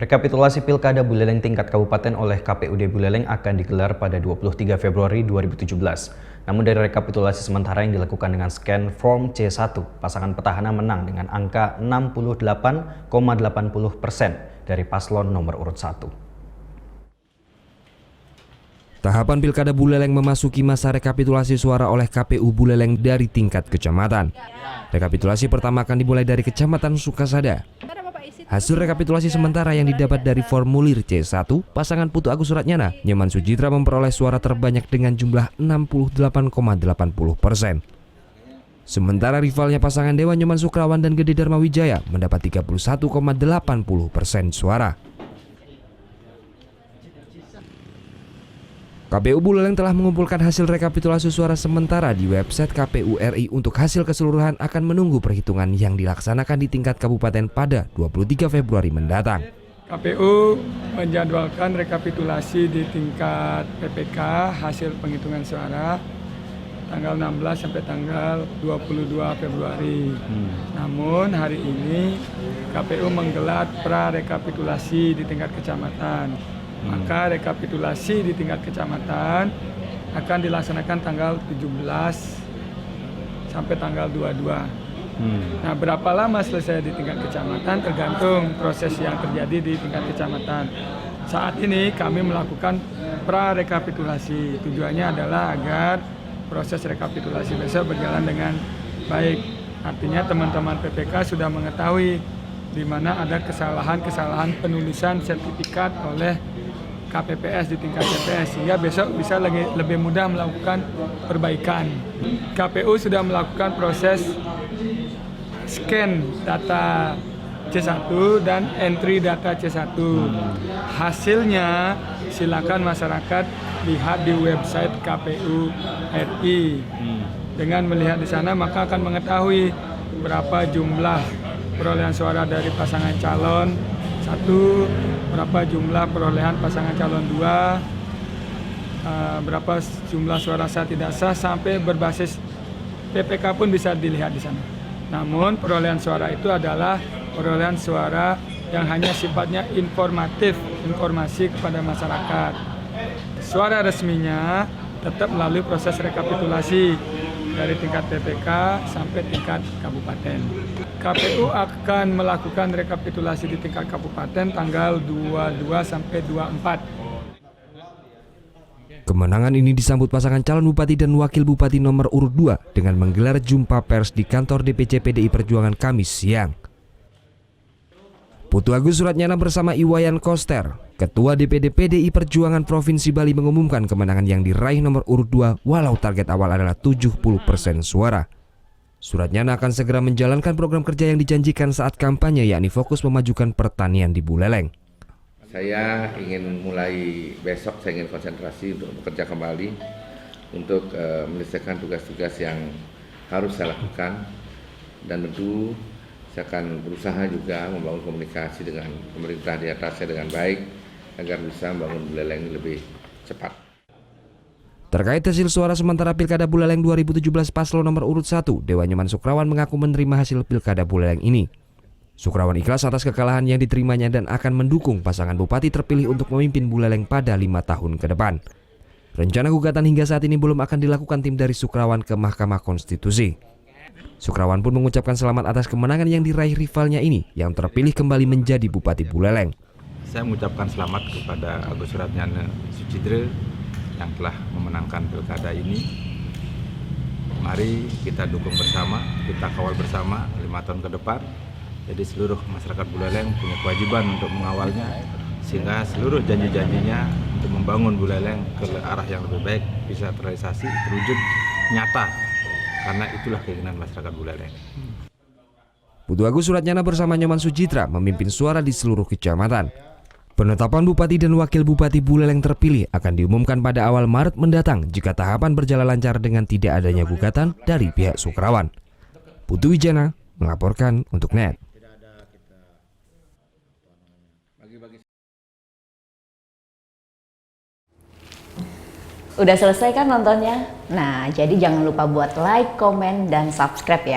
Rekapitulasi Pilkada Buleleng tingkat kabupaten oleh KPUD Buleleng akan digelar pada 23 Februari 2017. Namun dari rekapitulasi sementara yang dilakukan dengan scan form C1, pasangan petahana menang dengan angka 68,80% dari paslon nomor urut 1. Tahapan Pilkada Buleleng memasuki masa rekapitulasi suara oleh KPU Buleleng dari tingkat kecamatan. Rekapitulasi pertama akan dimulai dari Kecamatan Sukasada. Hasil rekapitulasi sementara yang didapat dari formulir C1, pasangan Putu Agus Suratnyana, Nyoman Sujitra memperoleh suara terbanyak dengan jumlah 68,80%. Sementara rivalnya pasangan Dewa Nyoman Sukrawan dan Gede Dharma Wijaya mendapat 31,80% suara. KPU Buleleng telah mengumpulkan hasil rekapitulasi suara sementara di website KPU RI. Untuk hasil keseluruhan akan menunggu perhitungan yang dilaksanakan di tingkat kabupaten pada 23 Februari mendatang. KPU menjadwalkan rekapitulasi di tingkat PPK hasil penghitungan suara tanggal 16 sampai tanggal 22 Februari. Namun hari ini KPU menggelar pra-rekapitulasi di tingkat kecamatan. Maka rekapitulasi di tingkat kecamatan akan dilaksanakan tanggal 17 sampai tanggal 22. Nah, berapa lama selesai di tingkat kecamatan tergantung proses yang terjadi di tingkat kecamatan. Saat ini kami melakukan pra-rekapitulasi. Tujuannya adalah agar proses rekapitulasi besok berjalan dengan baik. Artinya teman-teman PPK sudah mengetahui di mana ada kesalahan-kesalahan penulisan sertifikat oleh KPPS di tingkat TPS, sehingga besok bisa lebih mudah melakukan perbaikan. KPU sudah melakukan proses scan data C1 dan entry data C1. Hasilnya silakan masyarakat lihat di website KPU RI. Dengan melihat di sana maka akan mengetahui berapa jumlah perolehan suara dari pasangan calon 1, berapa jumlah perolehan pasangan calon 2, berapa jumlah suara sah tidak sah, sampai berbasis PPK pun bisa dilihat di sana. Namun perolehan suara itu adalah perolehan suara yang hanya sifatnya informatif, informasi kepada masyarakat. Suara resminya tetap melalui proses rekapitulasi dari tingkat PPK sampai tingkat kabupaten. KPU akan melakukan rekapitulasi di tingkat kabupaten tanggal 22 sampai 24. Kemenangan ini disambut pasangan calon bupati dan wakil bupati nomor urut 2 dengan menggelar jumpa pers di kantor DPC PDI Perjuangan Kamis siang. Putu Agus Suratnyana bersama Iwayan Koster, Ketua DPD PDI Perjuangan Provinsi Bali, mengumumkan kemenangan yang diraih nomor urut 2 walau target awal adalah 70% suara. Suratnyana akan segera menjalankan program kerja yang dijanjikan saat kampanye, yakni fokus memajukan pertanian di Buleleng. Saya ingin mulai besok, saya ingin konsentrasi untuk bekerja kembali untuk menyelesaikan tugas-tugas yang harus saya lakukan, dan tentu saya akan berusaha juga membangun komunikasi dengan pemerintah di atasnya dengan baik agar bisa membangun Buleleng lebih cepat. Terkait hasil suara sementara Pilkada Buleleng 2017 paslon nomor urut 1, Dewa Nyoman Sukrawan mengaku menerima hasil Pilkada Buleleng ini. Sukrawan ikhlas atas kekalahan yang diterimanya dan akan mendukung pasangan bupati terpilih untuk memimpin Buleleng pada 5 tahun ke depan. Rencana gugatan hingga saat ini belum akan dilakukan tim dari Sukrawan ke Mahkamah Konstitusi. Sukrawan pun mengucapkan selamat atas kemenangan yang diraih rivalnya ini yang terpilih kembali menjadi Bupati Buleleng. Saya mengucapkan selamat kepada Agus Suratnyana Sujitra yang telah memenangkan pilkada ini. Mari kita dukung bersama, kita kawal bersama 5 tahun ke depan. Jadi seluruh masyarakat Buleleng punya kewajiban untuk mengawalnya, sehingga seluruh janji-janjinya untuk membangun Buleleng ke arah yang lebih baik bisa terrealisasi, terwujud nyata, karena itulah keinginan masyarakat Buleleng. Putu Agus Suratnyana bersama Nyoman Sujitra memimpin suara di seluruh kecamatan. Penetapan Bupati dan Wakil Bupati Buleleng terpilih akan diumumkan pada awal Maret mendatang jika tahapan berjalan lancar dengan tidak adanya gugatan dari pihak Sukrawan. Putu Wijana melaporkan untuk NET. Udah selesai kan nontonnya? Nah, jadi jangan lupa buat like, komen, dan subscribe ya.